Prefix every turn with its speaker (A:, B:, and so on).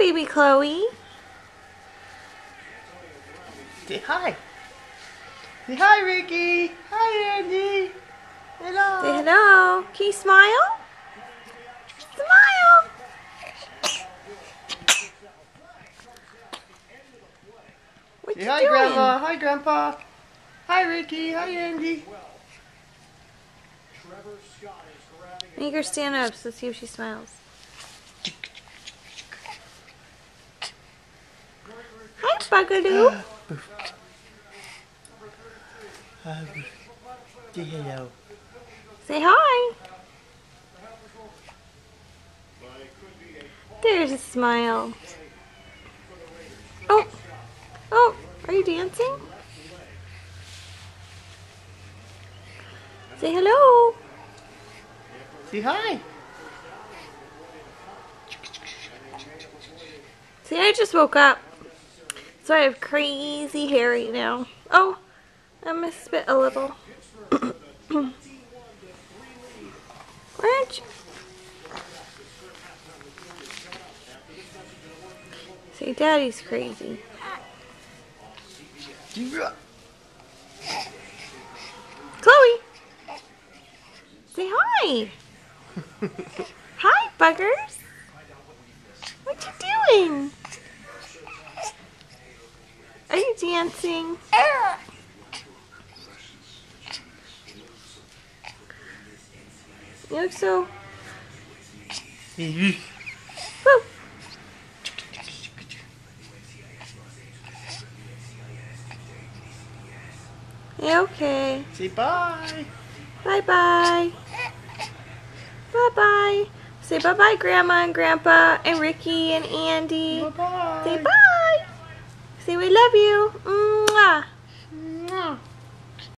A: baby Chloe.
B: Say hi. Say hi, Ricky. Hi, Andy. Hello.
A: Say hello. Can you smile? Smile. What
B: Say
A: you
B: hi,
A: doing?
B: Grandma. Hi, Grandpa. Hi, Ricky. Hi, Andy.
A: Make her stand up so see if she smiles. Hi, Bugaloo.
B: Say hello.
A: Say hi. There's a smile. Oh, oh, are you dancing? Say hello.
B: Say hi.
A: See, I just woke up, so I have crazy hair right now. Oh, I'm gonna spit a little. Aren't you? See, Daddy's crazy. Chloe, say hi. Hi, buggers. What you doing? Are you dancing? You look so... Woo. Yeah, okay.
B: Say bye.
A: Bye-bye. Bye-bye. Say bye-bye, Grandma and Grandpa and Ricky and Andy.
B: Bye-bye.
A: Say bye. Say we love you.